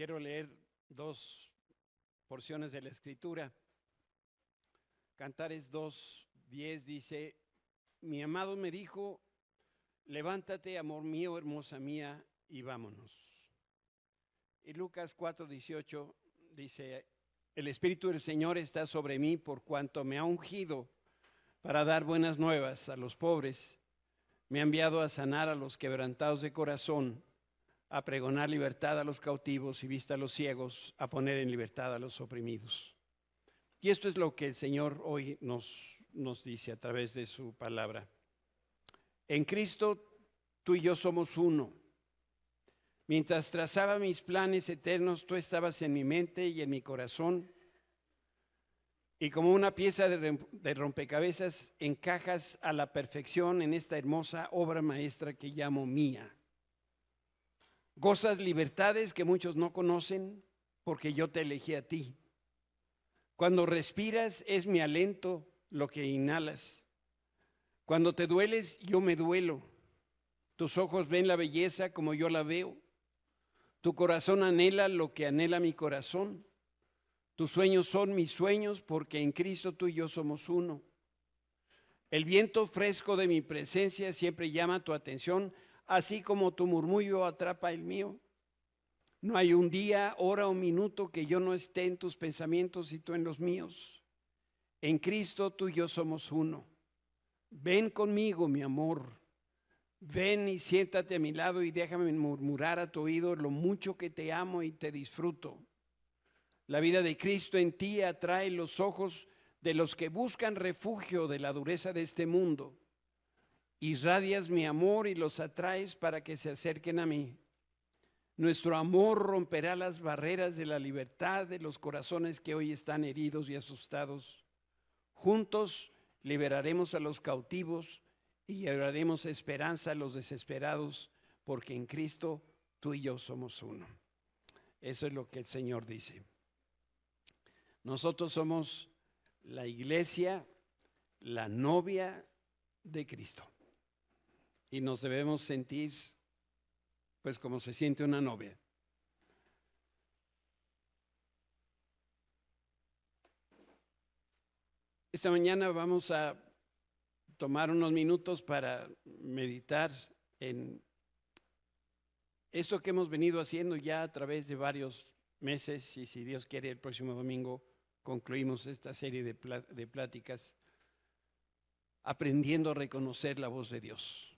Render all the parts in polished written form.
Quiero leer dos porciones de la Escritura. Cantares 2:10 dice: mi amado me dijo, levántate, amor mío, hermosa mía, y vámonos. Y Lucas 4:18 dice: el Espíritu del Señor está sobre mí por cuanto me ha ungido para dar buenas nuevas a los pobres. Me ha enviado a sanar a los quebrantados de corazón, a pregonar libertad a los cautivos y vista a los ciegos, a poner en libertad a los oprimidos. Y esto es lo que el Señor hoy nos dice a través de su palabra. En Cristo tú y yo somos uno. Mientras trazaba mis planes eternos, tú estabas en mi mente y en mi corazón. Y como una pieza de rompecabezas, encajas a la perfección en esta hermosa obra maestra que llamo mía. Gozas libertades que muchos no conocen porque yo te elegí a ti. Cuando respiras es mi aliento lo que inhalas. Cuando te dueles yo me duelo. Tus ojos ven la belleza como yo la veo. Tu corazón anhela lo que anhela mi corazón. Tus sueños son mis sueños porque en Cristo tú y yo somos uno. El viento fresco de mi presencia siempre llama tu atención, así como tu murmullo atrapa el mío. No hay un día, hora o minuto que yo no esté en tus pensamientos y tú en los míos. En Cristo tú y yo somos uno. Ven conmigo, mi amor. Ven y siéntate a mi lado y déjame murmurar a tu oído lo mucho que te amo y te disfruto. La vida de Cristo en ti atrae los ojos de los que buscan refugio de la dureza de este mundo. Irradias mi amor y los atraes para que se acerquen a mí. Nuestro amor romperá las barreras de la libertad de los corazones que hoy están heridos y asustados. Juntos liberaremos a los cautivos y llevaremos esperanza a los desesperados, porque en Cristo tú y yo somos uno. Eso es lo que el Señor dice. Nosotros somos la iglesia, la novia de Cristo. Y nos debemos sentir, pues, como se siente una novia. Esta mañana vamos a tomar unos minutos para meditar en esto que hemos venido haciendo ya a través de varios meses, y si Dios quiere el próximo domingo concluimos esta serie de pláticas, aprendiendo a reconocer la voz de Dios.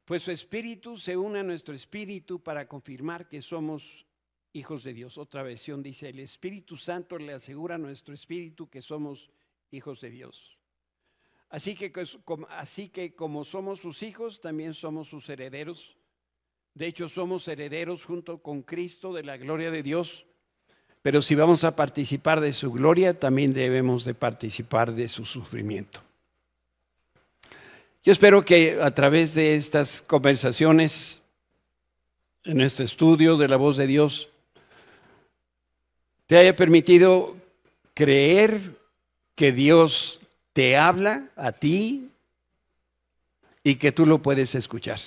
Pues su espíritu se une a nuestro espíritu para confirmar que somos hijos de Dios. Otra versión dice: el Espíritu Santo le asegura a nuestro espíritu que somos hijos de Dios. Así que como somos sus hijos, también somos sus herederos. De hecho, somos herederos junto con Cristo de la gloria de Dios. Pero si vamos a participar de su gloria, también debemos de participar de su sufrimiento. Yo espero que a través de estas conversaciones, en este estudio de la voz de Dios, te haya permitido creer que Dios te habla a ti y que tú lo puedes escuchar.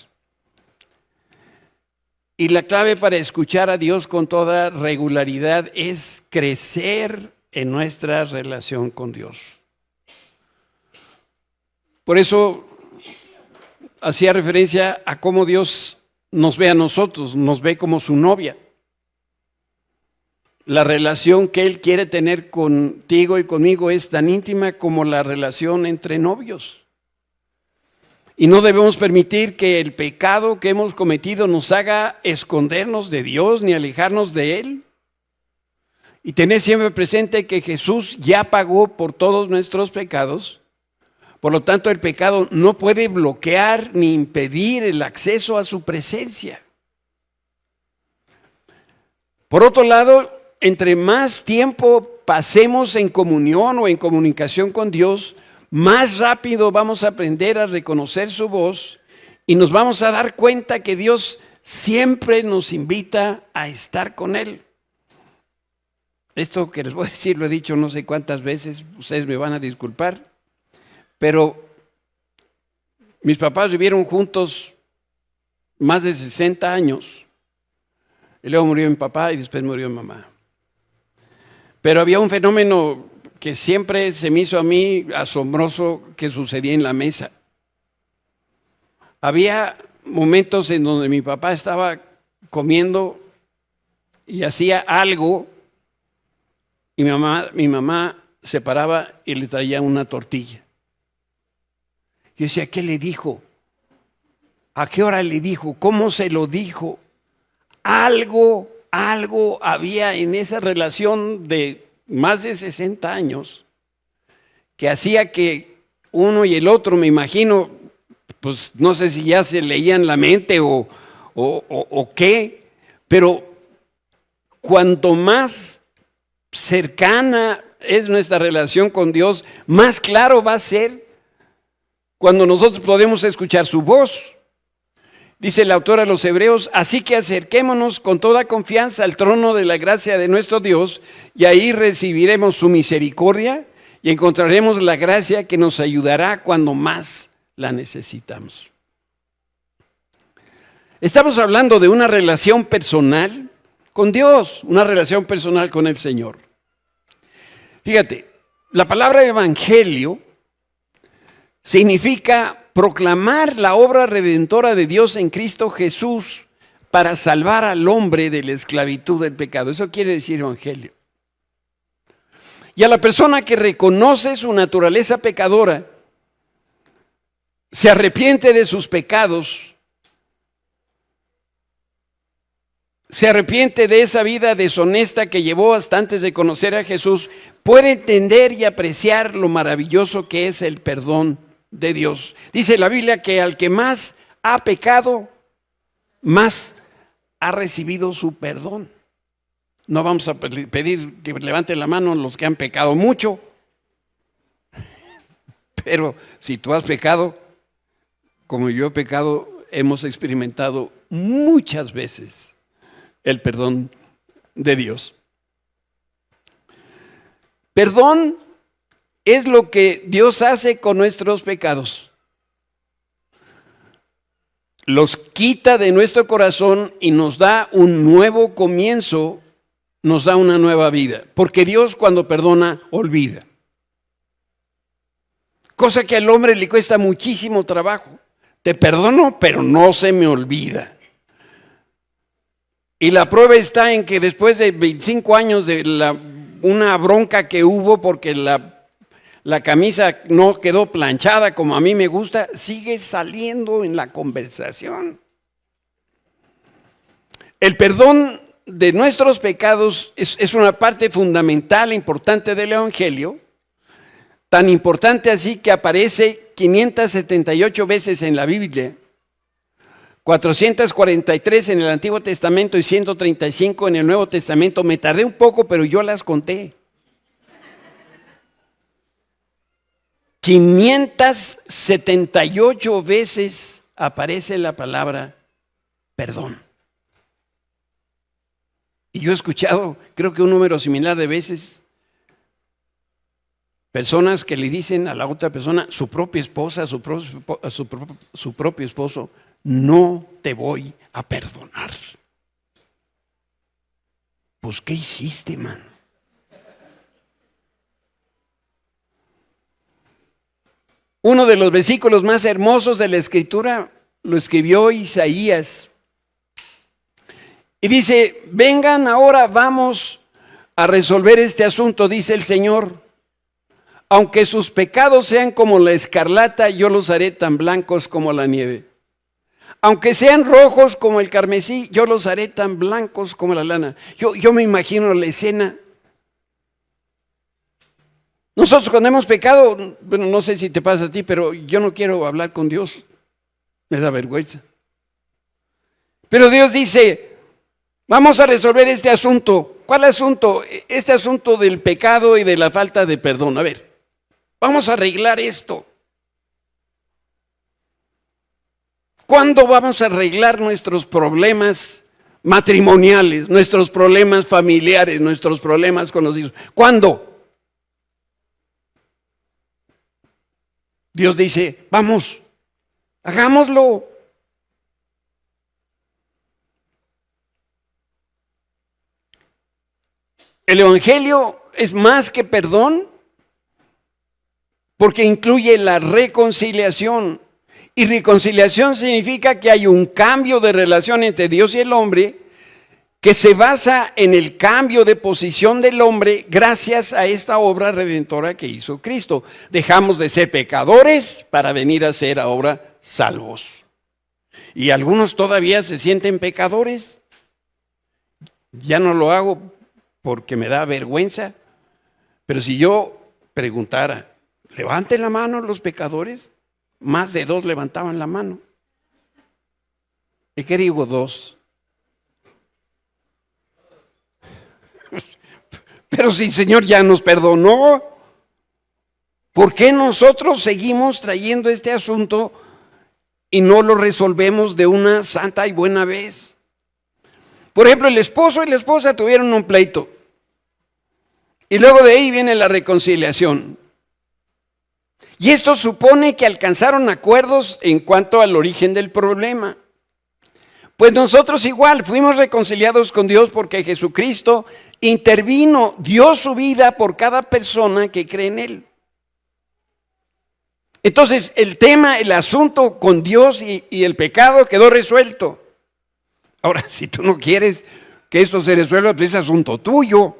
Y la clave para escuchar a Dios con toda regularidad es crecer en nuestra relación con Dios. Por eso hacía referencia a cómo Dios nos ve a nosotros, nos ve como su novia. La relación que Él quiere tener contigo y conmigo es tan íntima como la relación entre novios. Y no debemos permitir que el pecado que hemos cometido nos haga escondernos de Dios ni alejarnos de Él. Y tener siempre presente que Jesús ya pagó por todos nuestros pecados. Por lo tanto, el pecado no puede bloquear ni impedir el acceso a su presencia. Por otro lado, entre más tiempo pasemos en comunión o en comunicación con Dios, más rápido vamos a aprender a reconocer su voz y nos vamos a dar cuenta que Dios siempre nos invita a estar con Él. Esto que les voy a decir lo he dicho no sé cuántas veces, ustedes me van a disculpar, pero mis papás vivieron juntos más de 60 años y luego murió mi papá y después murió mi mamá. Pero había un fenómeno que siempre se me hizo a mí asombroso que sucedía en la mesa. Había momentos en donde mi papá estaba comiendo y hacía algo y mi mamá se paraba y le traía una tortilla. Yo decía, ¿qué le dijo? ¿A qué hora le dijo? ¿Cómo se lo dijo? Algo había en esa relación de más de 60 años que hacía que uno y el otro, me imagino, pues no sé si ya se leían la mente o qué, pero cuanto más cercana es nuestra relación con Dios, más claro va a ser cuando nosotros podemos escuchar su voz. Dice el autor a los Hebreos, así que acerquémonos con toda confianza al trono de la gracia de nuestro Dios y ahí recibiremos su misericordia y encontraremos la gracia que nos ayudará cuando más la necesitamos. Estamos hablando de una relación personal con Dios, una relación personal con el Señor. Fíjate, la palabra evangelio significa proclamar la obra redentora de Dios en Cristo Jesús para salvar al hombre de la esclavitud del pecado. Eso quiere decir evangelio. Y a la persona que reconoce su naturaleza pecadora, se arrepiente de sus pecados, se arrepiente de esa vida deshonesta que llevó hasta antes de conocer a Jesús, puede entender y apreciar lo maravilloso que es el perdón de Dios. Dice la Biblia que al que más ha pecado, más ha recibido su perdón. No vamos a pedir que levanten la mano los que han pecado mucho, pero si tú has pecado, como yo he pecado, hemos experimentado muchas veces el perdón de Dios. Perdón es lo que Dios hace con nuestros pecados. Los quita de nuestro corazón y nos da un nuevo comienzo, nos da una nueva vida. Porque Dios cuando perdona, olvida. Cosa que al hombre le cuesta muchísimo trabajo. Te perdono, pero no se me olvida. Y la prueba está en que después de 25 años de una bronca que hubo porque la camisa no quedó planchada como a mí me gusta, sigue saliendo en la conversación. El perdón de nuestros pecados es una parte fundamental, importante del Evangelio, tan importante así que aparece 578 veces en la Biblia, 443 en el Antiguo Testamento y 135 en el Nuevo Testamento. Me tardé un poco, pero yo las conté. 578 veces aparece la palabra perdón. Y yo he escuchado, creo que un número similar de veces, personas que le dicen a la otra persona, su propia esposa, su propio esposo, no te voy a perdonar. Pues, ¿qué hiciste, man? Uno de los versículos más hermosos de la Escritura lo escribió Isaías. Y dice, vengan ahora, vamos a resolver este asunto, dice el Señor. Aunque sus pecados sean como la escarlata, yo los haré tan blancos como la nieve. Aunque sean rojos como el carmesí, yo los haré tan blancos como la lana. Yo me imagino la escena. Nosotros cuando hemos pecado, bueno, no sé si te pasa a ti, pero yo no quiero hablar con Dios. Me da vergüenza. Pero Dios dice, vamos a resolver este asunto. ¿Cuál asunto? Este asunto del pecado y de la falta de perdón. A ver, vamos a arreglar esto. ¿Cuándo vamos a arreglar nuestros problemas matrimoniales, nuestros problemas familiares, nuestros problemas con los hijos? ¿Cuándo? Dios dice, vamos, hagámoslo. El Evangelio es más que perdón porque incluye la reconciliación. Y reconciliación significa que hay un cambio de relación entre Dios y el hombre que se basa en el cambio de posición del hombre gracias a esta obra redentora que hizo Cristo. Dejamos de ser pecadores para venir a ser ahora salvos. Y algunos todavía se sienten pecadores. Ya no lo hago porque me da vergüenza. Pero si yo preguntara, levanten la mano los pecadores, más de 2 levantaban la mano. ¿Y qué digo 2? Pero si el Señor ya nos perdonó, ¿por qué nosotros seguimos trayendo este asunto y no lo resolvemos de una santa y buena vez? Por ejemplo, el esposo y la esposa tuvieron un pleito. Y luego de ahí viene la reconciliación. Y esto supone que alcanzaron acuerdos en cuanto al origen del problema. Pues nosotros igual fuimos reconciliados con Dios porque Jesucristo intervino, dio su vida por cada persona que cree en Él. Entonces el tema, el asunto con Dios y el pecado quedó resuelto. Ahora, si tú no quieres que esto se resuelva, pues es asunto tuyo.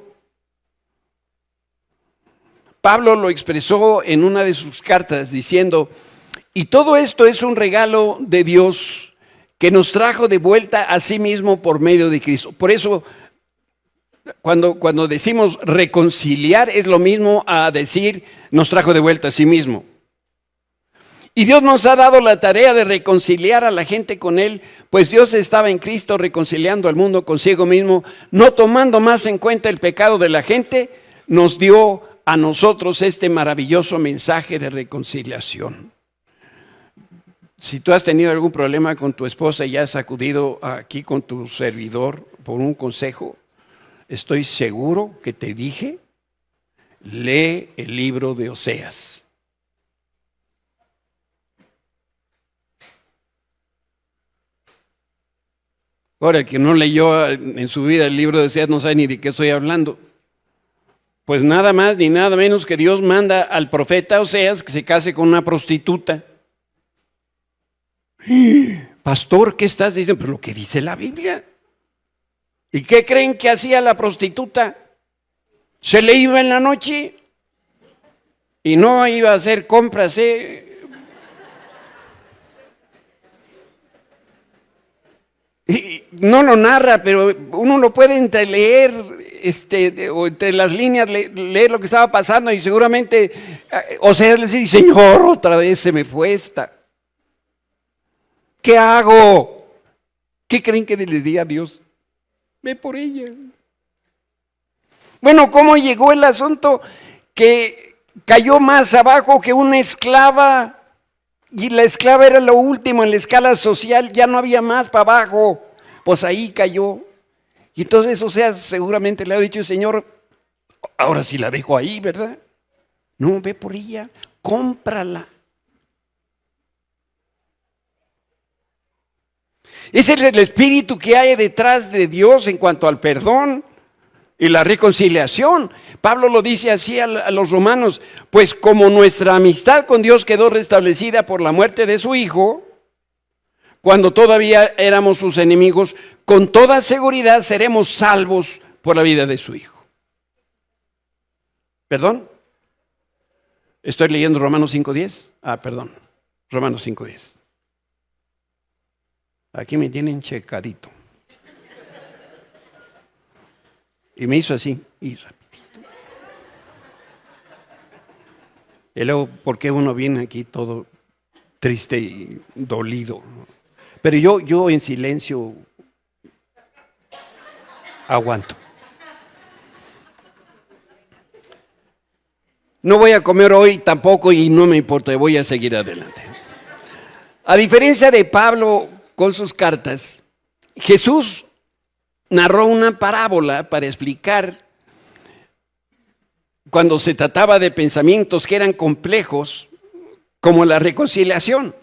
Pablo lo expresó en una de sus cartas diciendo, y todo esto es un regalo de Dios que nos trajo de vuelta a sí mismo por medio de Cristo. Por eso, cuando decimos reconciliar, es lo mismo a decir nos trajo de vuelta a sí mismo. Y Dios nos ha dado la tarea de reconciliar a la gente con Él, pues Dios estaba en Cristo reconciliando al mundo consigo mismo, no tomando más en cuenta el pecado de la gente, nos dio a nosotros este maravilloso mensaje de reconciliación. Si tú has tenido algún problema con tu esposa y has acudido aquí con tu servidor por un consejo, estoy seguro que te dije, lee el libro de Oseas. Ahora, el que no leyó en su vida el libro de Oseas no sabe ni de qué estoy hablando. Pues nada más ni nada menos que Dios manda al profeta Oseas que se case con una prostituta. Pastor, ¿qué estás diciendo? Pues lo que dice la Biblia. ¿Y qué creen que hacía la prostituta? Se le iba en la noche y no iba a hacer compras, Y no lo narra, pero uno lo puede entreleer, o entre las líneas leer lo que estaba pasando y seguramente, o sea, le dice, Señor, otra vez se me fue esta. ¿Qué hago? ¿Qué creen que le diría a Dios? Ve por ella. Bueno, ¿cómo llegó el asunto? Que cayó más abajo que una esclava. Y la esclava era lo último en la escala social, ya no había más para abajo. Pues ahí cayó. Y entonces, o sea, seguramente le ha dicho, Señor, ahora sí la dejo ahí, ¿verdad? No, ve por ella, cómprala. Ese es el espíritu que hay detrás de Dios en cuanto al perdón y la reconciliación. Pablo lo dice así a los romanos, pues como nuestra amistad con Dios quedó restablecida por la muerte de su Hijo, cuando todavía éramos sus enemigos, con toda seguridad seremos salvos por la vida de su Hijo. ¿Perdón? Estoy leyendo Romanos 5:10. Perdón, Romanos 5:10. Aquí me tienen checadito. Y me hizo así, y rapidito. Y luego, ¿por qué uno viene aquí todo triste y dolido? Pero yo en silencio aguanto. No voy a comer hoy tampoco y no me importa, voy a seguir adelante. A diferencia de Pablo con sus cartas, Jesús narró una parábola para explicar cuando se trataba de pensamientos que eran complejos, como la reconciliación.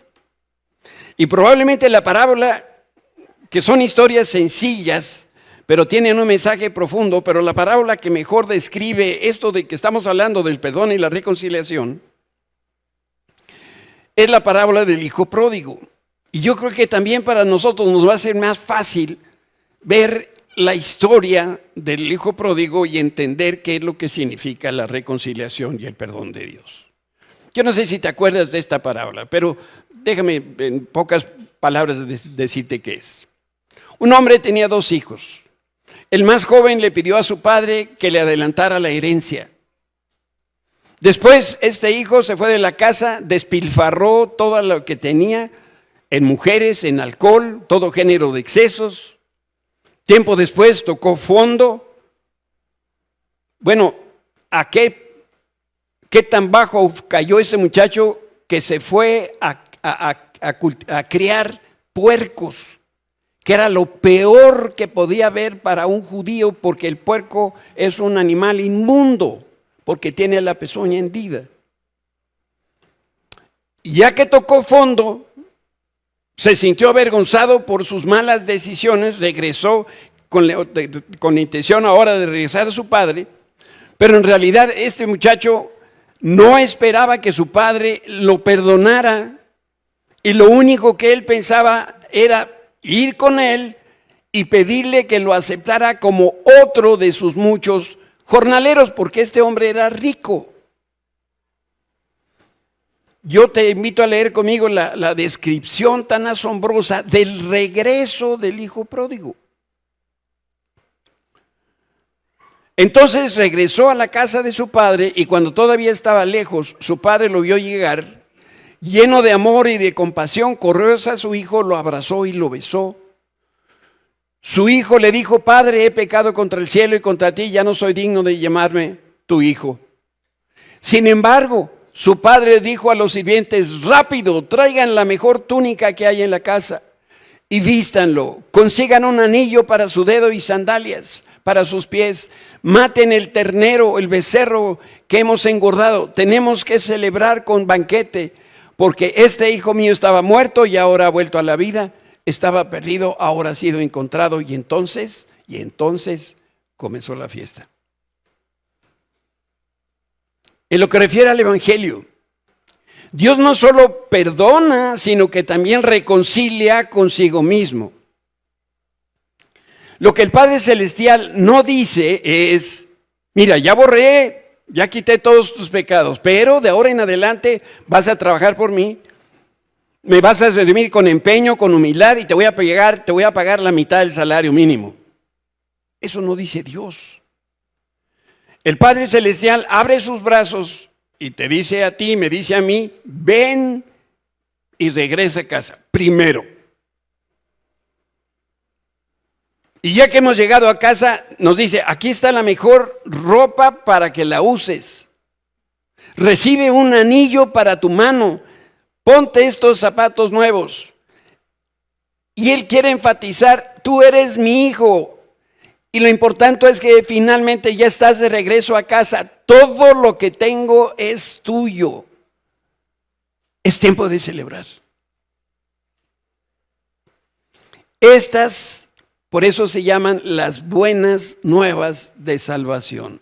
Y probablemente la parábola, que son historias sencillas, pero tienen un mensaje profundo. Pero la parábola que mejor describe esto de que estamos hablando del perdón y la reconciliación es la parábola del hijo pródigo. Y yo creo que también para nosotros nos va a ser más fácil ver la historia del hijo pródigo y entender qué es lo que significa la reconciliación y el perdón de Dios. Yo no sé si te acuerdas de esta parábola, pero déjame en pocas palabras decirte qué es. Un hombre tenía 2 hijos. El más joven le pidió a su padre que le adelantara la herencia. Después este hijo se fue de la casa, despilfarró todo lo que tenía en mujeres, en alcohol, todo género de excesos. Tiempo después tocó fondo. Bueno, ¿a qué tan bajo cayó ese muchacho que se fue a criar puercos? Que era lo peor que podía haber para un judío, porque el puerco es un animal inmundo, porque tiene la pezuña hendida. Y ya que tocó fondo, se sintió avergonzado por sus malas decisiones, regresó con la intención ahora de regresar a su padre, pero en realidad este muchacho no esperaba que su padre lo perdonara, y lo único que él pensaba era ir con él y pedirle que lo aceptara como otro de sus muchos jornaleros, porque este hombre era rico. Yo te invito a leer conmigo la descripción tan asombrosa del regreso del hijo pródigo. Entonces regresó a la casa de su padre, y cuando todavía estaba lejos, su padre lo vio llegar. Lleno de amor y de compasión, corrió hacia su hijo, lo abrazó y lo besó. Su hijo le dijo: Padre, he pecado contra el cielo y contra ti, ya no soy digno de llamarme tu hijo. Sin embargo, su padre dijo a los sirvientes: rápido, traigan la mejor túnica que hay en la casa y vístanlo. Consigan un anillo para su dedo y sandalias para sus pies. Maten el ternero, el becerro que hemos engordado. Tenemos que celebrar con banquete, porque este hijo mío estaba muerto y ahora ha vuelto a la vida. Estaba perdido, ahora ha sido encontrado. Y entonces comenzó la fiesta. En lo que refiere al Evangelio, Dios no solo perdona, sino que también reconcilia consigo mismo. Lo que el Padre Celestial no dice es: mira, ya borré, ya quité todos tus pecados, pero de ahora en adelante vas a trabajar por mí, me vas a servir con empeño, con humildad, y te voy a pagar la mitad del salario mínimo. Eso no dice Dios. El Padre Celestial abre sus brazos y te dice a ti, me dice a mí: ven y regresa a casa primero. Y ya que hemos llegado a casa, nos dice: aquí está la mejor ropa para que la uses. Recibe un anillo para tu mano. Ponte estos zapatos nuevos. Y Él quiere enfatizar: tú eres mi hijo. Y lo importante es que finalmente ya estás de regreso a casa. Todo lo que tengo es tuyo. Es tiempo de celebrar. Por eso se llaman las buenas nuevas de salvación.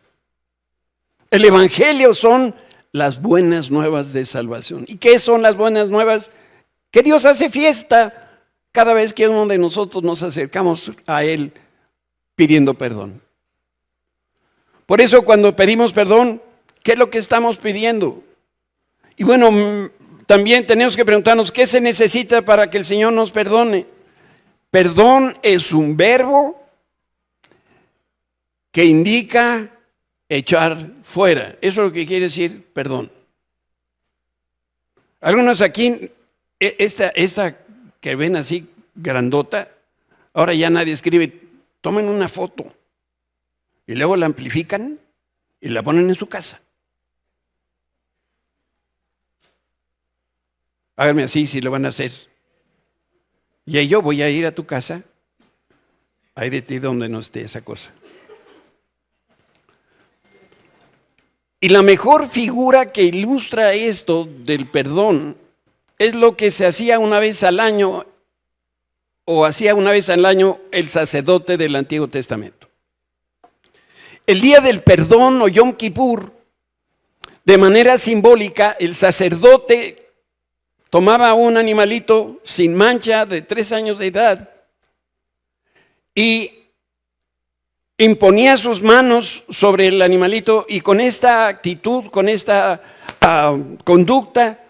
El Evangelio son las buenas nuevas de salvación. ¿Y qué son las buenas nuevas? Que Dios hace fiesta cada vez que uno de nosotros nos acercamos a Él pidiendo perdón. Por eso cuando pedimos perdón, ¿qué es lo que estamos pidiendo? Y bueno, también tenemos que preguntarnos: ¿qué se necesita para que el Señor nos perdone? Perdón es un verbo que indica echar fuera. Eso es lo que quiere decir perdón. Algunos aquí, esta que ven así grandota, ahora ya nadie escribe. Tomen una foto y luego la amplifican y la ponen en su casa. Háganme así si lo van a hacer. Y yo voy a ir a tu casa. Hay de ti donde no esté esa cosa. Y la mejor figura que ilustra esto del perdón es lo que se hacía una vez al año o hacía una vez al año el sacerdote del Antiguo Testamento. El día del perdón o Yom Kippur, de manera simbólica, el sacerdote tomaba un animalito sin mancha de 3 años de edad y imponía sus manos sobre el animalito, y con esta actitud, con esta conducta,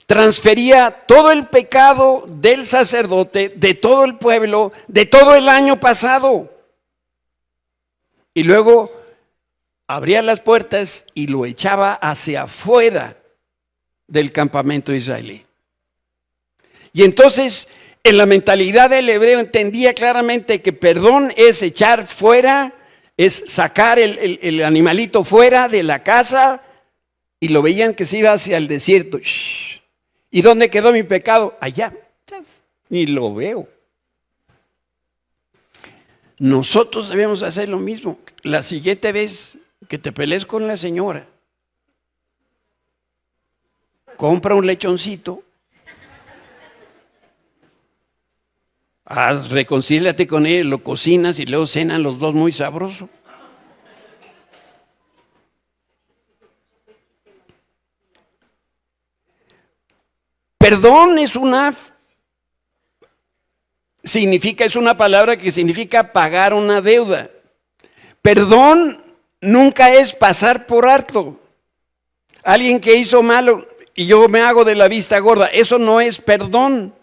transfería todo el pecado del sacerdote, de todo el pueblo, de todo el año pasado. Y luego abría las puertas y lo echaba hacia afuera del campamento israelí. Y entonces, en la mentalidad del hebreo, entendía claramente que perdón es echar fuera, es sacar el animalito fuera de la casa, y lo veían que se iba hacia el desierto. ¿Y dónde quedó mi pecado? Allá. Ni lo veo. Nosotros debemos hacer lo mismo. La siguiente vez que te pelees con la señora, compra un lechoncito, reconcíliate con él, lo cocinas y luego cenan los dos muy sabroso. Perdón es una palabra que significa pagar una deuda. Perdón nunca es pasar por alto. Alguien que hizo malo y yo me hago de la vista gorda, eso no es perdón.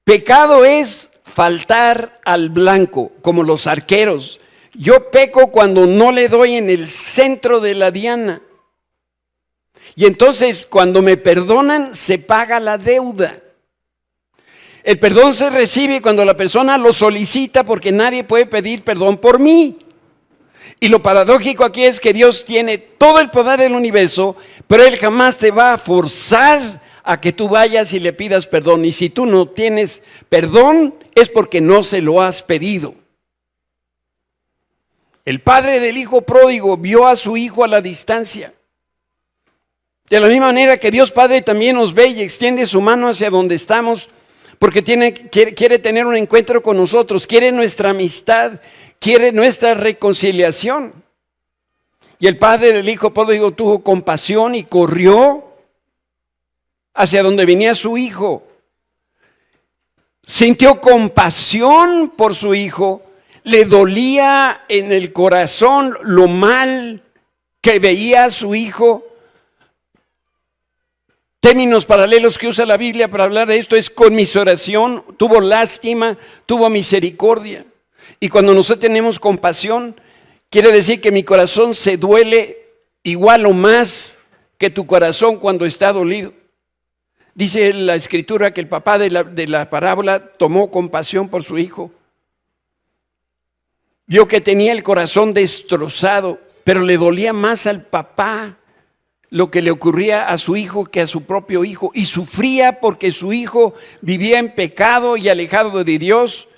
Pecado es faltar al blanco, como los arqueros. Yo peco cuando no le doy en el centro de la diana. Y entonces, cuando me perdonan, se paga la deuda. El perdón se recibe cuando la persona lo solicita, porque nadie puede pedir perdón por mí. Y lo paradójico aquí es que Dios tiene todo el poder del universo, pero Él jamás te va a forzar a que tú vayas y le pidas perdón. Y si tú no tienes perdón, es porque no se lo has pedido. El padre del hijo pródigo vio a su hijo a la distancia. De la misma manera que Dios Padre también nos ve y extiende su mano hacia donde estamos, porque quiere tener un encuentro con nosotros, quiere nuestra amistad, quiere nuestra reconciliación. Y el padre del hijo pródigo tuvo compasión y corrió hacia donde venía su hijo. Sintió compasión por su hijo, le dolía en el corazón lo mal que veía a su hijo. Términos paralelos que usa la Biblia para hablar de esto es conmiseración, tuvo lástima, tuvo misericordia. Y cuando nosotros tenemos compasión, quiere decir que mi corazón se duele igual o más que tu corazón cuando está dolido. Dice la Escritura que el papá de la parábola tomó compasión por su hijo. Vio que tenía el corazón destrozado, pero le dolía más al papá lo que le ocurría a su hijo que a su propio hijo, y sufría porque su hijo vivía en pecado y alejado de Dios,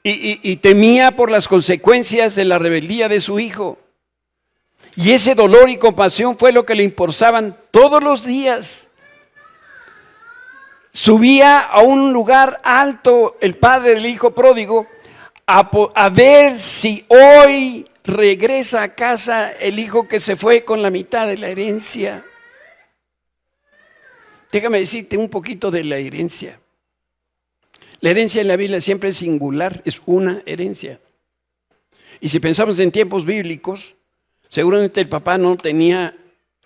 y temía por las consecuencias de la rebeldía de su hijo. Y ese dolor y compasión fue lo que le impulsaban todos los días. Subía a un lugar alto el padre del hijo pródigo a ver si hoy regresa a casa el hijo que se fue con la mitad de la herencia. Déjame decirte un poquito de la herencia. La herencia en la Biblia siempre es singular, es una herencia. Y si pensamos en tiempos bíblicos, seguramente el papá no tenía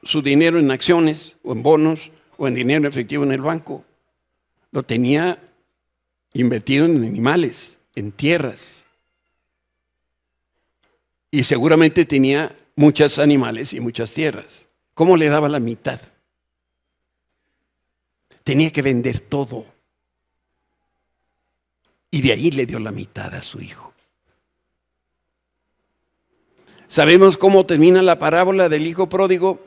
su dinero en acciones o en bonos o en dinero efectivo en el banco. Lo tenía invertido en animales, en tierras. Y seguramente tenía muchos animales y muchas tierras. ¿Cómo le daba la mitad? Tenía que vender todo. Y de ahí le dio la mitad a su hijo. Sabemos cómo termina la parábola del hijo pródigo,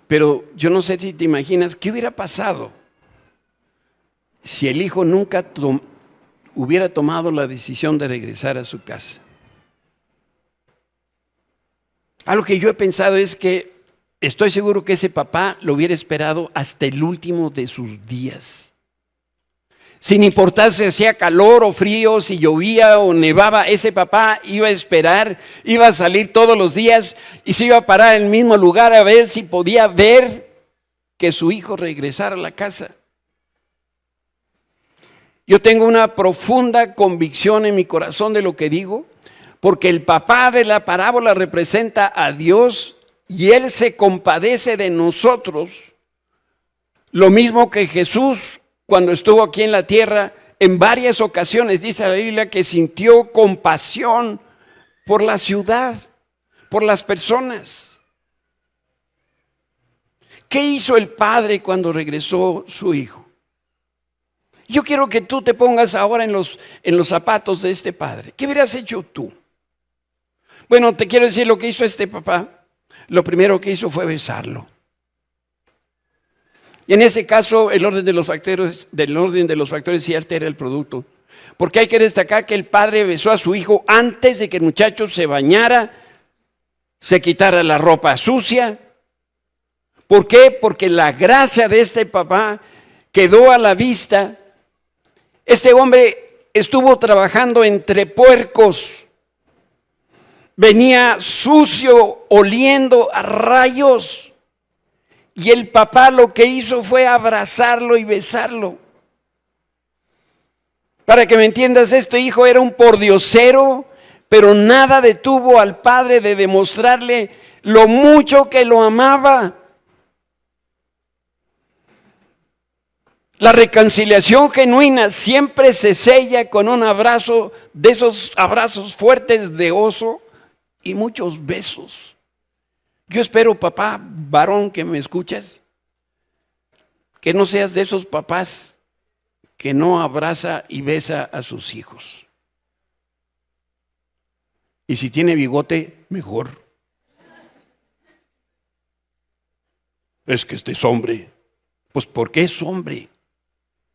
pero yo no sé si te imaginas qué hubiera pasado si el hijo nunca hubiera tomado la decisión de regresar a su casa. Algo que yo he pensado es que estoy seguro que ese papá lo hubiera esperado hasta el último de sus días. Sin importar si hacía calor o frío, si llovía o nevaba, ese papá iba a esperar, iba a salir todos los días y se iba a parar en el mismo lugar a ver si podía ver que su hijo regresara a la casa. Yo tengo una profunda convicción en mi corazón de lo que digo, porque el papá de la parábola representa a Dios y Él se compadece de nosotros, lo mismo que Jesús cuando estuvo aquí en la tierra, en varias ocasiones, dice la Biblia, que sintió compasión por la ciudad, por las personas. ¿Qué hizo el padre cuando regresó su hijo? Yo quiero que tú te pongas ahora en los zapatos de este padre. ¿Qué hubieras hecho tú? Bueno, te quiero decir lo que hizo este papá. Lo primero que hizo fue besarlo. Y en ese caso, el orden de los factores sí altera el producto. Porque hay que destacar que el padre besó a su hijo antes de que el muchacho se bañara, se quitara la ropa sucia. ¿Por qué? Porque la gracia de este papá quedó a la vista. Este hombre estuvo trabajando entre puercos. Venía sucio, oliendo a rayos. Y el papá lo que hizo fue abrazarlo y besarlo. Para que me entiendas, este hijo era un pordiosero, pero nada detuvo al padre de demostrarle lo mucho que lo amaba. La reconciliación genuina siempre se sella con un abrazo, de esos abrazos fuertes de oso y muchos besos. Yo espero, papá, varón que me escuchas, que no seas de esos papás que no abraza y besa a sus hijos. Y si tiene bigote, mejor. Es que este es hombre. Pues porque es hombre,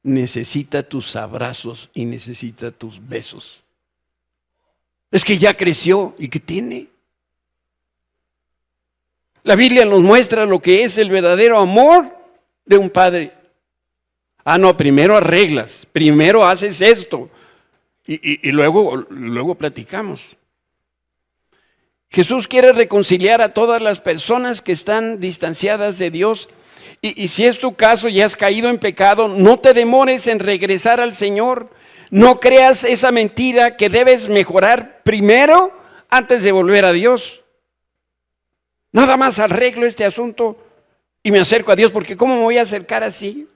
necesita tus abrazos y necesita tus besos. Es que ya creció, ¿y qué tiene? La Biblia nos muestra lo que es el verdadero amor de un padre. Ah, no, primero arreglas, primero haces esto y luego platicamos. Jesús quiere reconciliar a todas las personas que están distanciadas de Dios. Y si es tu caso y has caído en pecado, no te demores en regresar al Señor. No creas esa mentira que debes mejorar primero antes de volver a Dios. Nada más arreglo este asunto y me acerco a Dios, porque ¿cómo me voy a acercar así?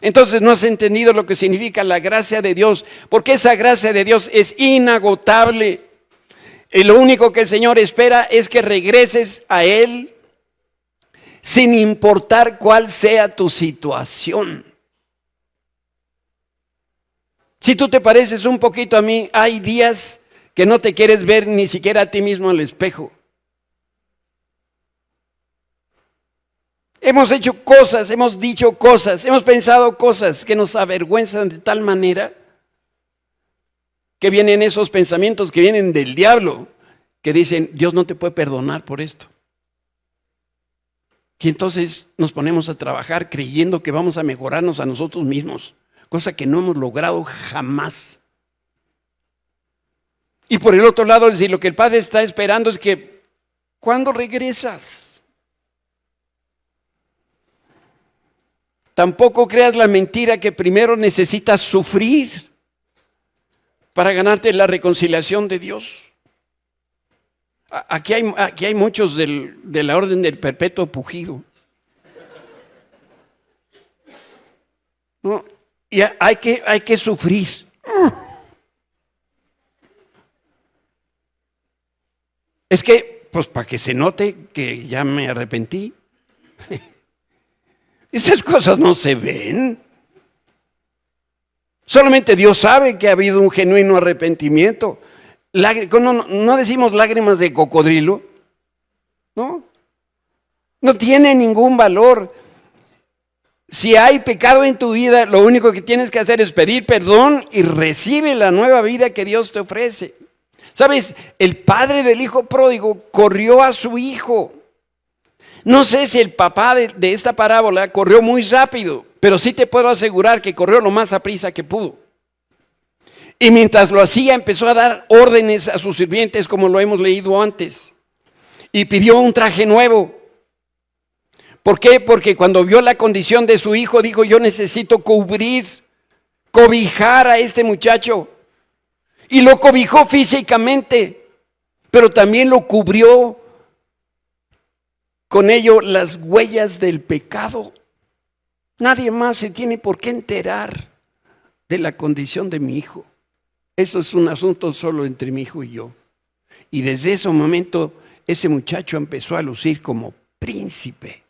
Entonces no has entendido lo que significa la gracia de Dios, porque esa gracia de Dios es inagotable. Y lo único que el Señor espera es que regreses a Él sin importar cuál sea tu situación. Si tú te pareces un poquito a mí, hay días que no te quieres ver ni siquiera a ti mismo al espejo. Hemos hecho cosas, hemos dicho cosas, hemos pensado cosas que nos avergüenzan de tal manera que vienen esos pensamientos que vienen del diablo, que dicen, Dios no te puede perdonar por esto. Y entonces nos ponemos a trabajar creyendo que vamos a mejorarnos a nosotros mismos, cosa que no hemos logrado jamás. Y por el otro lado, si lo que el Padre está esperando es que, ¿cuándo regresas? Tampoco creas la mentira que primero necesitas sufrir para ganarte la reconciliación de Dios. Aquí hay muchos de la orden del perpetuo pujido. ¿No? Y hay que sufrir. Es que, pues para que se note que ya me arrepentí. Esas cosas no se ven. Solamente Dios sabe que ha habido un genuino arrepentimiento. No decimos lágrimas de cocodrilo, ¿no? No tiene ningún valor. Si hay pecado en tu vida, lo único que tienes que hacer es pedir perdón y recibe la nueva vida que Dios te ofrece. ¿Sabes? El padre del hijo pródigo corrió a su hijo. No sé si el papá de esta parábola corrió muy rápido, pero sí te puedo asegurar que corrió lo más aprisa que pudo. Y mientras lo hacía, empezó a dar órdenes a sus sirvientes, como lo hemos leído antes. Y pidió un traje nuevo. ¿Por qué? Porque cuando vio la condición de su hijo, dijo, yo necesito cobijar a este muchacho. Y lo cobijó físicamente, pero también lo cubrió con ello las huellas del pecado. Nadie más se tiene por qué enterar de la condición de mi hijo. Eso es un asunto solo entre mi hijo y yo. Y desde ese momento, ese muchacho empezó a lucir como príncipe.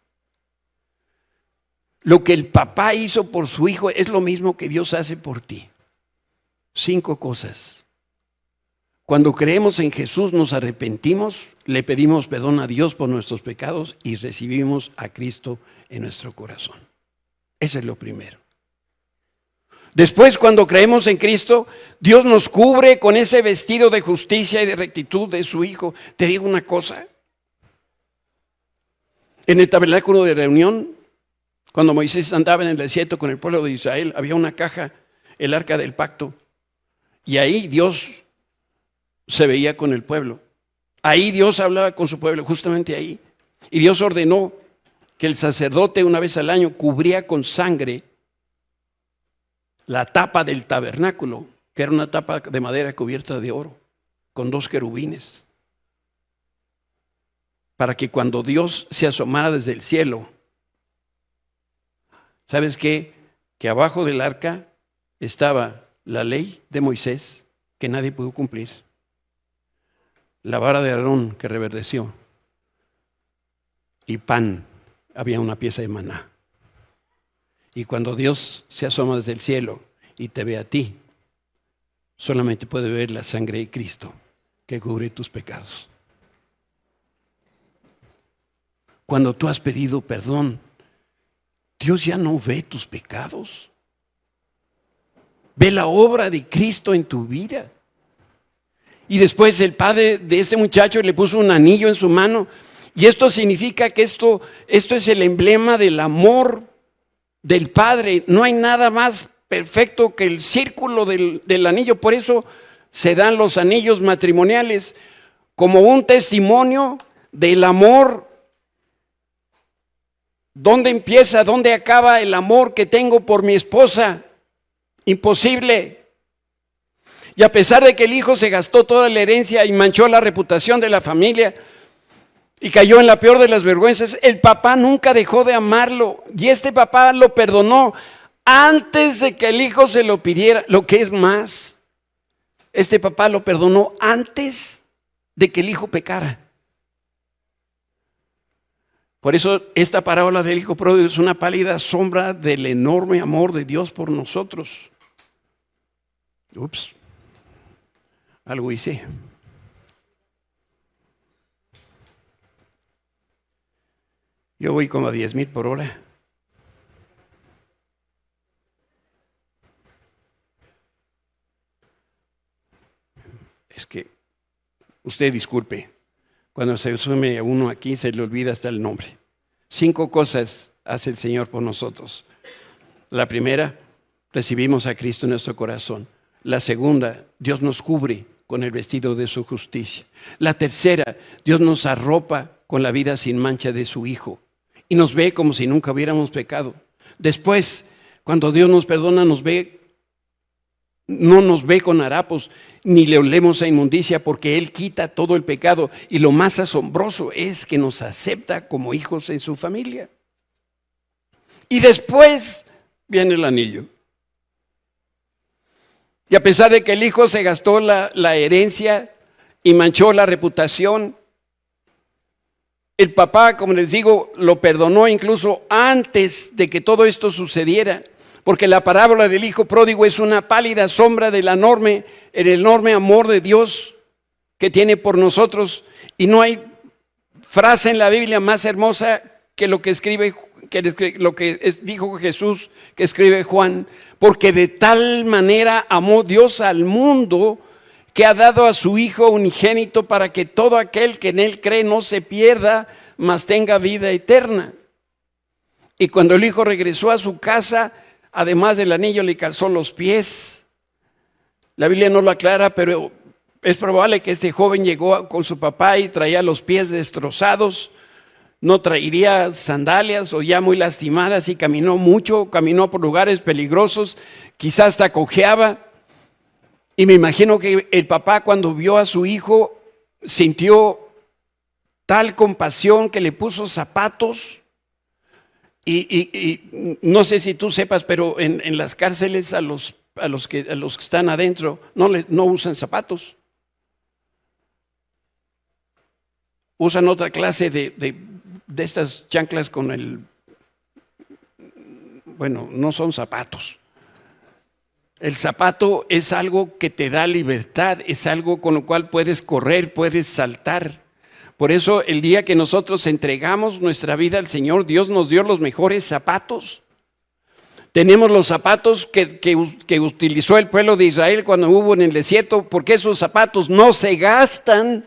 Lo que el papá hizo por su hijo es lo mismo que Dios hace por ti. 5 cosas. Cuando creemos en Jesús, nos arrepentimos, le pedimos perdón a Dios por nuestros pecados y recibimos a Cristo en nuestro corazón. Eso es lo primero. Después, cuando creemos en Cristo, Dios nos cubre con ese vestido de justicia y de rectitud de su Hijo. Te digo una cosa. En el tabernáculo de reunión, cuando Moisés andaba en el desierto con el pueblo de Israel, había una caja, el arca del pacto. Y ahí Dios se veía con el pueblo. Ahí Dios hablaba con su pueblo, justamente ahí. Y Dios ordenó que el sacerdote una vez al año cubría con sangre la tapa del tabernáculo, que era una tapa de madera cubierta de oro, con 2 querubines, para que cuando Dios se asomara desde el cielo, ¿sabes qué? Que abajo del arca estaba la ley de Moisés, que nadie pudo cumplir, la vara de Aarón que reverdeció, y pan, había una pieza de maná. Y cuando Dios se asoma desde el cielo y te ve a ti, solamente puede ver la sangre de Cristo que cubre tus pecados. Cuando tú has pedido perdón, Dios ya no ve tus pecados. Ve la obra de Cristo en tu vida. Y después el padre de este muchacho le puso un anillo en su mano. Y esto significa que esto es el emblema del amor del Padre. No hay nada más perfecto que el círculo del anillo. Por eso se dan los anillos matrimoniales como un testimonio del amor. ¿Dónde empieza, dónde acaba el amor que tengo por mi esposa? Imposible. Y a pesar de que el hijo se gastó toda la herencia y manchó la reputación de la familia y cayó en la peor de las vergüenzas, el papá nunca dejó de amarlo. Y este papá lo perdonó antes de que el hijo se lo pidiera. Lo que es más, este papá lo perdonó antes de que el hijo pecara. Por eso esta parábola del hijo pródigo es una pálida sombra del enorme amor de Dios por nosotros. Algo hice. Yo voy como a 10,000 por hora. Es que, usted disculpe, cuando se sume a uno aquí se le olvida hasta el nombre. 5 cosas hace el Señor por nosotros. La primera, recibimos a Cristo en nuestro corazón. La segunda, Dios nos cubre con el vestido de su justicia. La tercera, Dios nos arropa con la vida sin mancha de su Hijo y nos ve como si nunca hubiéramos pecado. Después, cuando Dios nos perdona, no nos ve con harapos, ni le olemos a inmundicia, porque Él quita todo el pecado. Y lo más asombroso es que nos acepta como hijos en su familia. Y después viene el anillo. Y a pesar de que el hijo se gastó la herencia y manchó la reputación, el papá, como les digo, lo perdonó incluso antes de que todo esto sucediera. Porque la parábola del hijo pródigo es una pálida sombra del el enorme amor de Dios que tiene por nosotros. Y no hay frase en la Biblia más hermosa que lo que dijo Jesús, que escribe Juan. Porque de tal manera amó Dios al mundo que ha dado a su Hijo unigénito para que todo aquel que en Él cree no se pierda, mas tenga vida eterna. Y cuando el hijo regresó a su casa, además del anillo le calzó los pies. La Biblia no lo aclara, pero es probable que este joven llegó con su papá y traía los pies destrozados. No traería sandalias o ya muy lastimadas y caminó mucho, caminó por lugares peligrosos, quizás hasta cojeaba. Y me imagino que el papá, cuando vio a su hijo, sintió tal compasión que le puso zapatos. Y no sé si tú sepas, pero en las cárceles a los que están adentro no usan zapatos. Usan otra clase de estas chanclas bueno, no son zapatos. El zapato es algo que te da libertad, es algo con lo cual puedes correr, puedes saltar. Por eso el día que nosotros entregamos nuestra vida al Señor, Dios nos dio los mejores zapatos. Tenemos los zapatos que utilizó el pueblo de Israel cuando hubo en el desierto, porque esos zapatos no se gastan.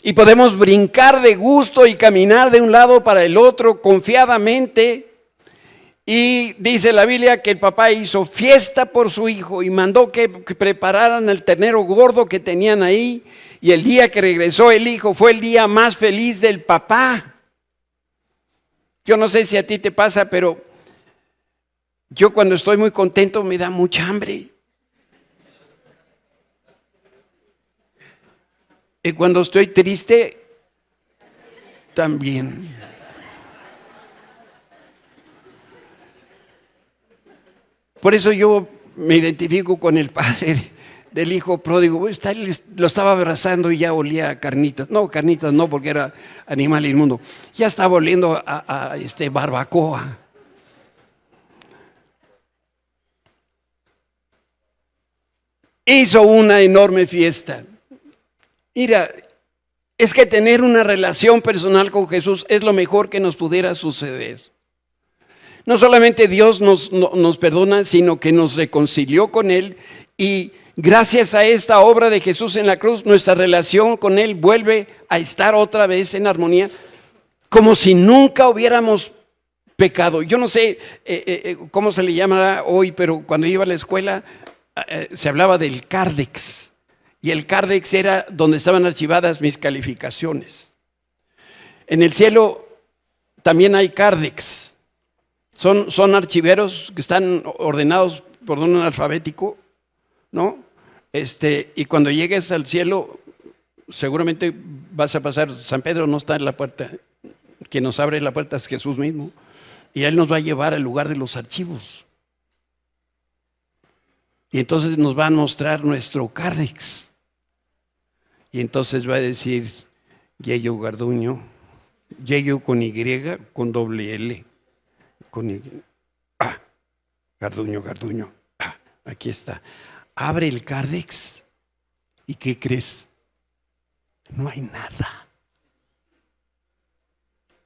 Y podemos brincar de gusto y caminar de un lado para el otro confiadamente. Y dice la Biblia que el papá hizo fiesta por su hijo y mandó que prepararan el ternero gordo que tenían ahí. Y el día que regresó el hijo fue el día más feliz del papá. Yo no sé si a ti te pasa, pero yo cuando estoy muy contento me da mucha hambre. Y cuando estoy triste, también. Por eso yo me identifico con el padre del hijo pródigo. Lo estaba abrazando y ya olía a carnitas. No, carnitas no, porque era animal inmundo. Ya estaba oliendo a barbacoa. Hizo una enorme fiesta. Mira, es que tener una relación personal con Jesús es lo mejor que nos pudiera suceder. No solamente Dios nos perdona, sino que nos reconcilió con Él, y gracias a esta obra de Jesús en la cruz, nuestra relación con Él vuelve a estar otra vez en armonía, como si nunca hubiéramos pecado. Yo no sé cómo se le llamará hoy, pero cuando iba a la escuela se hablaba del Cardex, y el Cardex era donde estaban archivadas mis calificaciones. En el cielo también hay Cardex. Son archiveros que están ordenados por orden alfabético, ¿no? Y cuando llegues al cielo, seguramente vas a pasar. San Pedro no está en la puerta, quien nos abre la puerta es Jesús mismo, y Él nos va a llevar al lugar de los archivos. Y entonces nos va a mostrar nuestro Cardex. Y entonces va a decir, Yeyo Garduño, Yeyo con Y, con doble L. Garduño, aquí está. Abre el Cardex y ¿qué crees? No hay nada.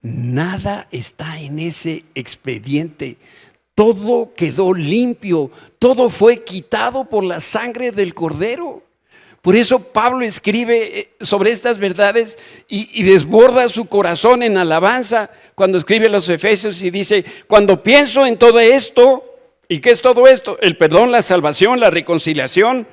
Nada está en ese expediente. Todo quedó limpio, todo fue quitado por la sangre del Cordero. Por eso Pablo escribe sobre estas verdades y desborda su corazón en alabanza cuando escribe a los Efesios y dice, cuando pienso en todo esto, ¿y qué es todo esto? El perdón, la salvación, la reconciliación.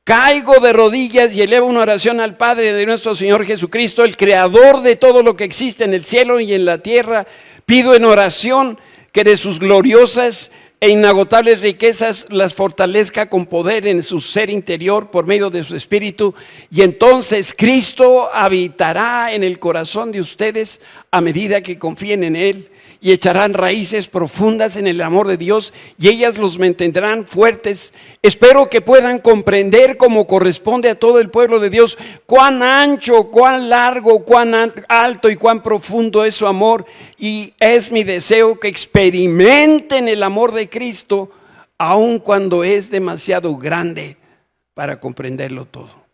Caigo de rodillas y elevo una oración al Padre de nuestro Señor Jesucristo, el creador de todo lo que existe en el cielo y en la tierra. Pido en oración que de sus gloriosas e inagotables riquezas las fortalezca con poder en su ser interior por medio de su Espíritu, y entonces Cristo habitará en el corazón de ustedes a medida que confíen en Él, y echarán raíces profundas en el amor de Dios, y ellas los mantendrán fuertes. Espero que puedan comprender, como corresponde a todo el pueblo de Dios, cuán ancho, cuán largo, cuán alto y cuán profundo es su amor, y es mi deseo que experimenten el amor de Cristo, aun cuando es demasiado grande para comprenderlo todo.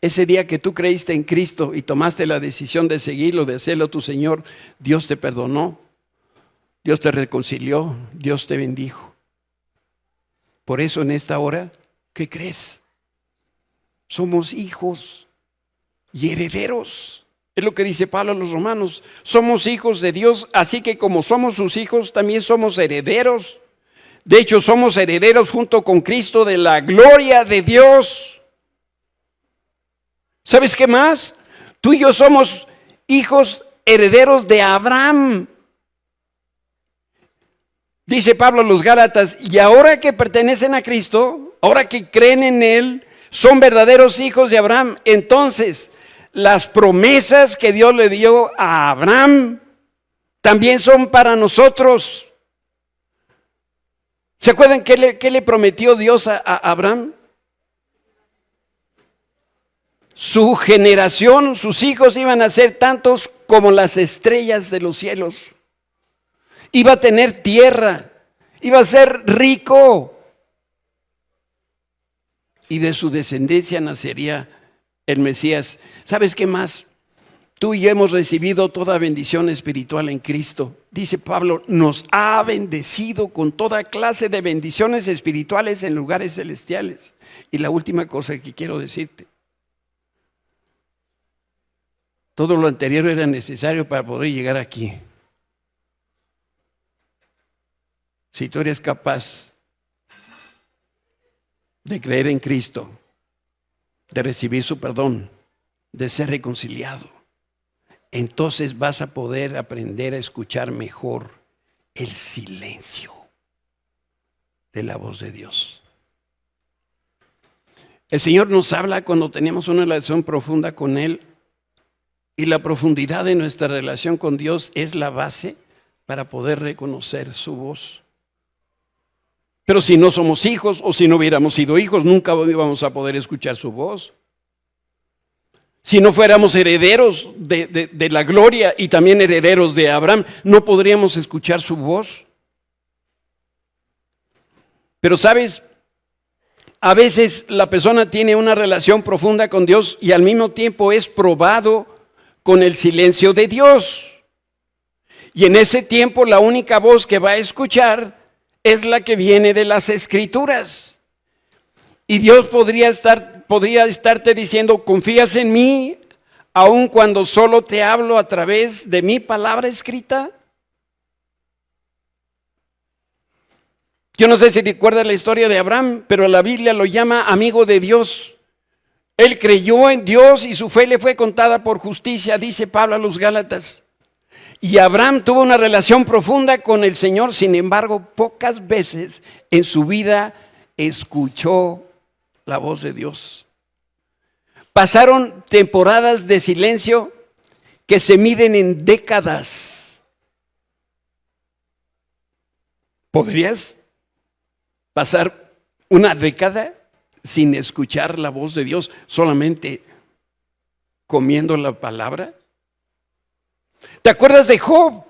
Ese día que tú creíste en Cristo y tomaste la decisión de seguirlo, de hacerlo tu Señor, Dios te perdonó, Dios te reconcilió, Dios te bendijo. Por eso en esta hora, ¿qué crees? Somos hijos y herederos Es lo que dice Pablo a los romanos. Somos hijos de Dios, así que como somos sus hijos, también somos herederos. De hecho, somos herederos junto con Cristo de la gloria de Dios. ¿Sabes qué más? Tú y yo somos hijos herederos de Abraham. Dice Pablo a los Gálatas, y ahora que pertenecen a Cristo, ahora que creen en Él, son verdaderos hijos de Abraham. Entonces, las promesas que Dios le dio a Abraham también son para nosotros. ¿Se acuerdan qué le prometió Dios a Abraham? Su generación, sus hijos iban a ser tantos como las estrellas de los cielos. Iba a tener tierra, iba a ser rico. Y de su descendencia nacería el Mesías. ¿Sabes qué más? Tú y yo hemos recibido toda bendición espiritual en Cristo. Dice Pablo, nos ha bendecido con toda clase de bendiciones espirituales en lugares celestiales. Y la última cosa que quiero decirte. Todo lo anterior era necesario para poder llegar aquí. Si tú eres capaz de creer en Cristo, de recibir su perdón, de ser reconciliado, entonces vas a poder aprender a escuchar mejor el silencio de la voz de Dios. El Señor nos habla cuando tenemos una relación profunda con Él, y la profundidad de nuestra relación con Dios es la base para poder reconocer su voz. Pero si no somos hijos, o si no hubiéramos sido hijos, nunca íbamos a poder escuchar su voz. Si no fuéramos herederos de la gloria y también herederos de Abraham, no podríamos escuchar su voz. Pero sabes, a veces la persona tiene una relación profunda con Dios y al mismo tiempo es probado con el silencio de Dios. Y en ese tiempo la única voz que va a escuchar es la que viene de las Escrituras. Y Dios podría estarte diciendo, ¿confías en mí aun cuando solo te hablo a través de mi palabra escrita? Yo no sé si recuerdas la historia de Abraham, pero la Biblia lo llama amigo de Dios. Él creyó en Dios y su fe le fue contada por justicia, dice Pablo a los Gálatas. Y Abraham tuvo una relación profunda con el Señor, sin embargo, pocas veces en su vida escuchó la voz de Dios. Pasaron temporadas de silencio que se miden en décadas. ¿Podrías pasar una década sin escuchar la voz de Dios, solamente comiendo la palabra? ¿Te acuerdas de Job?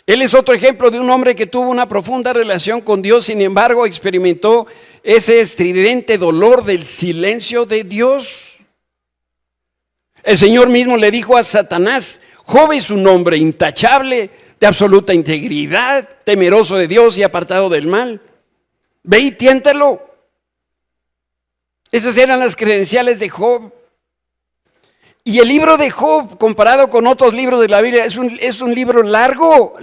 Él es otro ejemplo de un hombre que tuvo una profunda relación con Dios, sin embargo experimentó ese estridente dolor del silencio de Dios. El Señor mismo le dijo a Satanás, Job es un hombre intachable, de absoluta integridad, temeroso de Dios y apartado del mal. Ve y tiéntalo. Esas eran las credenciales de Job. Y el libro de Job, comparado con otros libros de la Biblia, es un libro largo,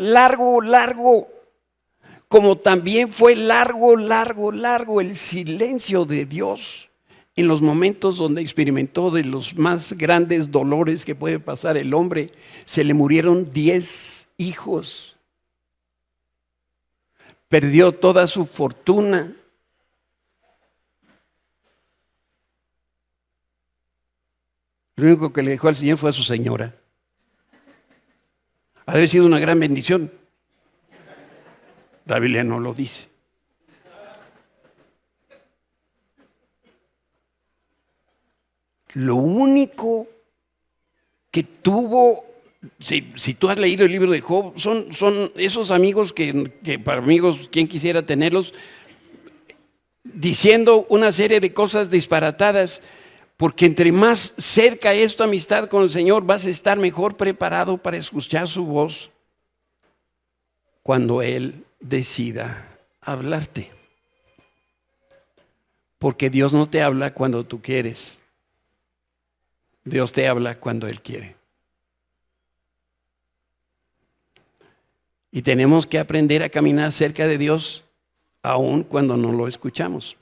como también fue largo el silencio de Dios en los momentos donde experimentó de los más grandes dolores que puede pasar el hombre. Se le murieron 10 hijos. Perdió toda su fortuna. Lo único que le dejó al Señor fue a su señora. Ha de haber sido una gran bendición. La Biblia no lo dice. Lo único que tuvo, si tú has leído el libro de Job, son esos amigos que para amigos, quien quisiera tenerlos, diciendo una serie de cosas disparatadas. Porque entre más cerca es tu amistad con el Señor, vas a estar mejor preparado para escuchar su voz cuando Él decida hablarte. Porque Dios no te habla cuando tú quieres. Dios te habla cuando Él quiere. Y tenemos que aprender a caminar cerca de Dios aun cuando no lo escuchamos.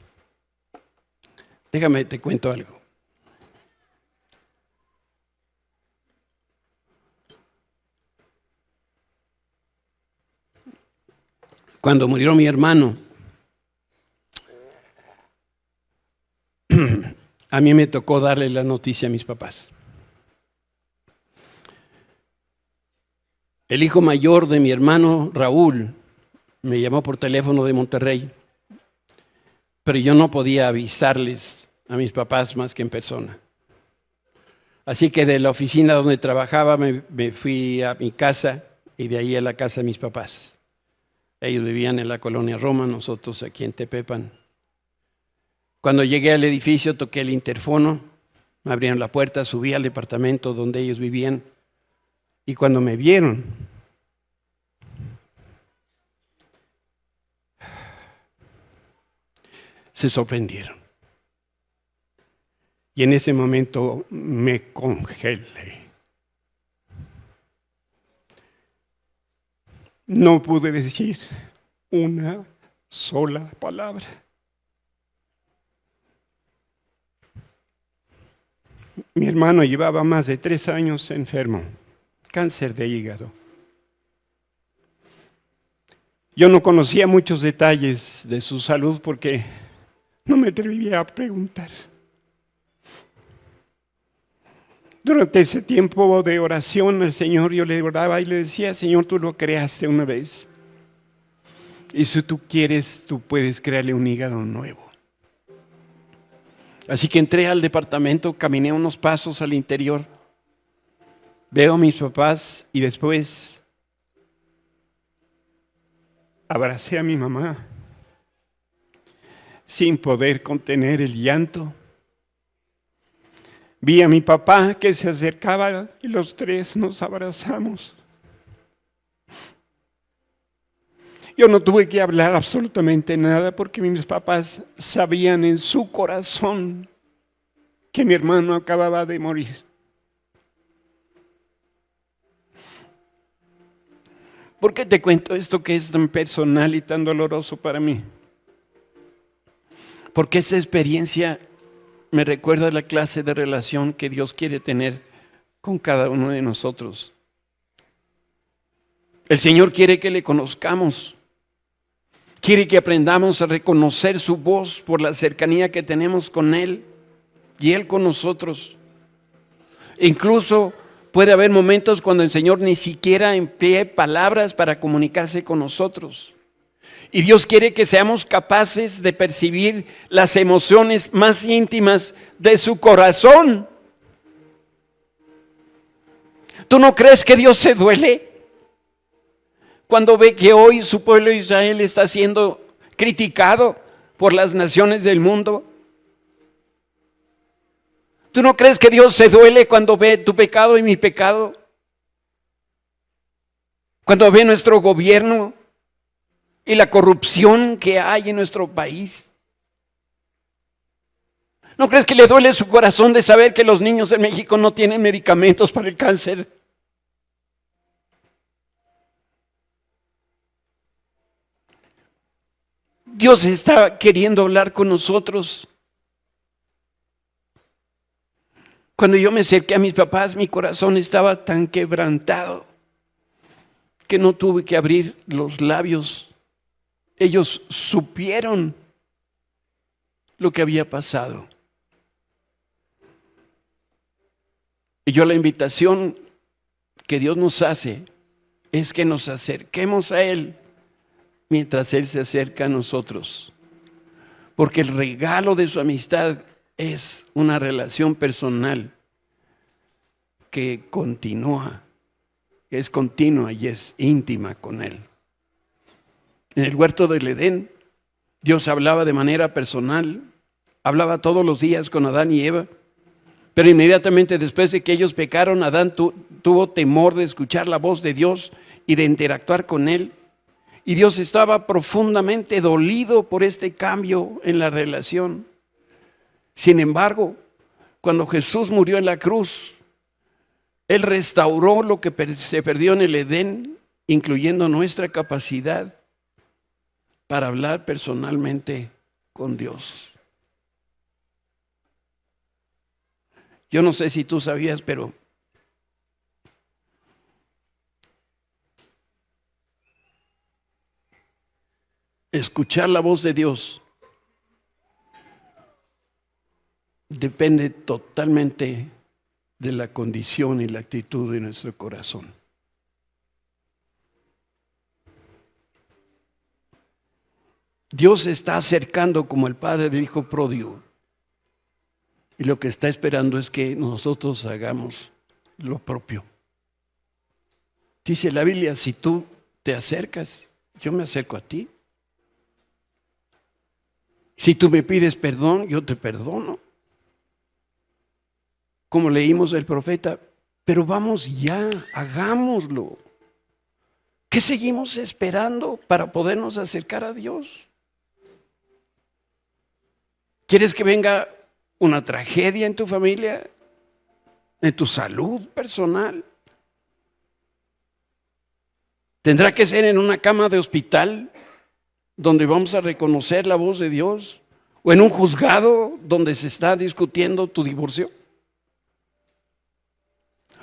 Déjame, te cuento algo. Cuando murió mi hermano, a mí me tocó darle la noticia a mis papás. El hijo mayor de mi hermano, Raúl, me llamó por teléfono de Monterrey, pero yo no podía avisarles a mis papás más que en persona. Así que de la oficina donde trabajaba me fui a mi casa y de ahí a la casa de mis papás. Ellos vivían en la colonia Roma, nosotros aquí en Tepepan. Cuando llegué al edificio toqué el interfono, me abrieron la puerta, subí al departamento donde ellos vivían y cuando me vieron, se sorprendieron. Y en ese momento me congelé. No pude decir una sola palabra. Mi hermano llevaba más de 3 años enfermo, cáncer de hígado. Yo no conocía muchos detalles de su salud porque no me atrevía a preguntar. Durante ese tiempo de oración al Señor yo le oraba y le decía, Señor, tú lo creaste una vez. Y si tú quieres, tú puedes crearle un hígado nuevo. Así que entré al departamento, caminé unos pasos al interior, veo a mis papás y después abracé a mi mamá sin poder contener el llanto. Vi a mi papá que se acercaba y los tres nos abrazamos. Yo no tuve que hablar absolutamente nada porque mis papás sabían en su corazón que mi hermano acababa de morir. ¿Por qué te cuento esto que es tan personal y tan doloroso para mí? Porque esa experiencia me recuerda la clase de relación que Dios quiere tener con cada uno de nosotros. El Señor quiere que le conozcamos. Quiere que aprendamos a reconocer su voz por la cercanía que tenemos con Él y Él con nosotros. Incluso puede haber momentos cuando el Señor ni siquiera emplee palabras para comunicarse con nosotros. Y Dios quiere que seamos capaces de percibir las emociones más íntimas de su corazón. ¿Tú no crees que Dios se duele cuando ve que hoy su pueblo de Israel está siendo criticado por las naciones del mundo? ¿Tú no crees que Dios se duele cuando ve tu pecado y mi pecado? Cuando ve nuestro gobierno y la corrupción que hay en nuestro país. ¿No crees que le duele su corazón de saber que los niños en México no tienen medicamentos para el cáncer? Dios está queriendo hablar con nosotros. Cuando yo me acerqué a mis papás, mi corazón estaba tan quebrantado que no tuve que abrir los labios. Ellos supieron lo que había pasado. Y yo la invitación que Dios nos hace es que nos acerquemos a Él mientras Él se acerca a nosotros. Porque el regalo de su amistad es una relación personal que continúa, que es continua y es íntima con Él. En el huerto del Edén, Dios hablaba de manera personal, hablaba todos los días con Adán y Eva, pero inmediatamente después de que ellos pecaron, Adán tuvo temor de escuchar la voz de Dios y de interactuar con Él. Y Dios estaba profundamente dolido por este cambio en la relación. Sin embargo, cuando Jesús murió en la cruz, Él restauró lo que se perdió en el Edén incluyendo nuestra capacidad para hablar personalmente con Dios. Yo no sé si tú sabías, pero escuchar la voz de Dios depende totalmente de la condición y la actitud de nuestro corazón. Dios se está acercando como el padre del hijo pródigo. Y lo que está esperando es que nosotros hagamos lo propio. Dice la Biblia, si tú te acercas, yo me acerco a ti. Si tú me pides perdón, yo te perdono. Como leímos el profeta, pero vamos ya, hagámoslo. ¿Qué seguimos esperando para podernos acercar a Dios? ¿Quieres que venga una tragedia en tu familia, en tu salud personal? ¿Tendrá que ser en una cama de hospital donde vamos a reconocer la voz de Dios? ¿O en un juzgado donde se está discutiendo tu divorcio?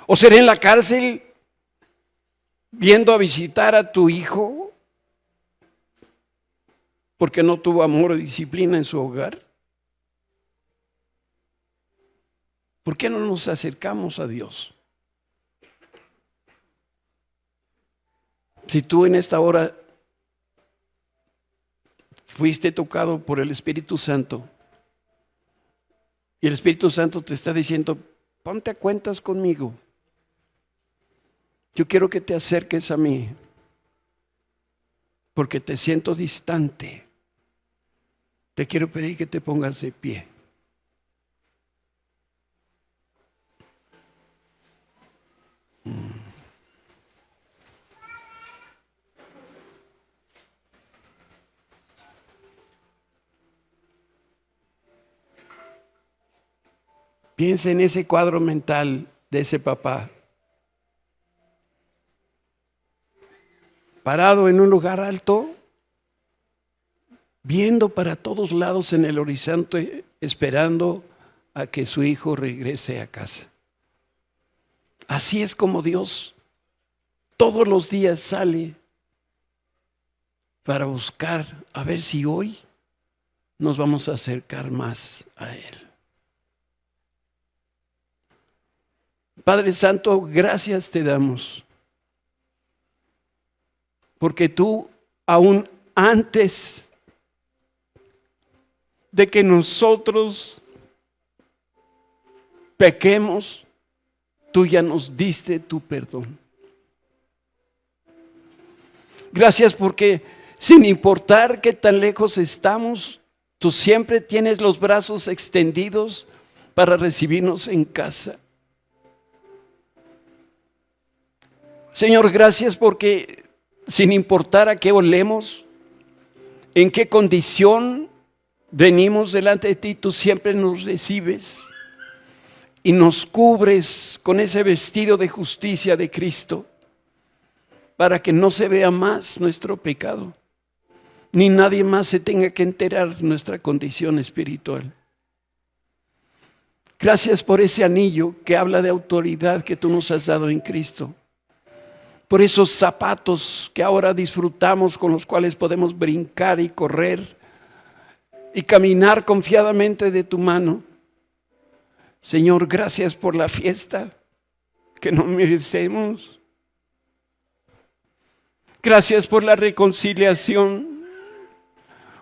¿O será en la cárcel viendo a visitar a tu hijo porque no tuvo amor o disciplina en su hogar? ¿Por qué no nos acercamos a Dios? Si tú en esta hora fuiste tocado por el Espíritu Santo y el Espíritu Santo te está diciendo, ponte a cuentas conmigo. Yo quiero que te acerques a mí porque te siento distante. Te quiero pedir que te pongas de pie. Piensa en ese cuadro mental de ese papá, parado en un lugar alto, viendo para todos lados en el horizonte, esperando a que su hijo regrese a casa. Así es como Dios todos los días sale para buscar a ver si hoy nos vamos a acercar más a Él. Padre Santo, gracias te damos, porque tú aún antes de que nosotros pequemos, tú ya nos diste tu perdón. Gracias porque sin importar qué tan lejos estamos, tú siempre tienes los brazos extendidos para recibirnos en casa. Señor, gracias porque sin importar a qué olemos, en qué condición venimos delante de ti, tú siempre nos recibes y nos cubres con ese vestido de justicia de Cristo para que no se vea más nuestro pecado, ni nadie más se tenga que enterar de nuestra condición espiritual. Gracias por ese anillo que habla de autoridad que tú nos has dado en Cristo. Por esos zapatos que ahora disfrutamos, con los cuales podemos brincar y correr y caminar confiadamente de tu mano. Señor, gracias por la fiesta que no merecemos. Gracias por la reconciliación,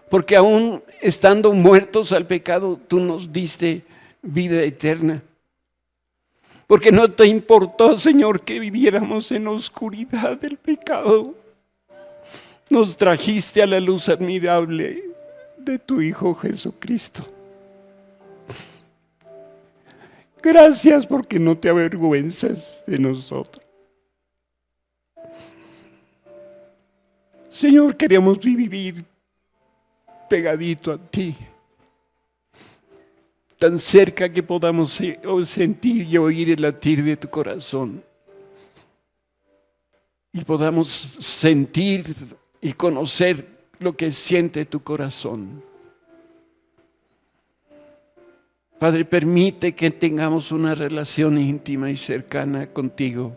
porque aún estando muertos al pecado, tú nos diste vida eterna. Porque no te importó, Señor, que viviéramos en la oscuridad del pecado. Nos trajiste a la luz admirable de tu Hijo Jesucristo. Gracias porque no te avergüenzas de nosotros. Señor, queremos vivir pegadito a ti, tan cerca que podamos sentir y oír el latir de tu corazón. y podamos sentir y conocer lo que siente tu corazón. Padre, permite que tengamos una relación íntima y cercana contigo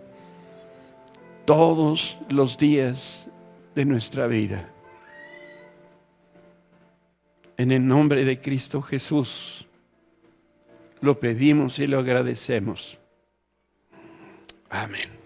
todos los días de nuestra vida. En el nombre de Cristo Jesús, lo pedimos y lo agradecemos. Amén.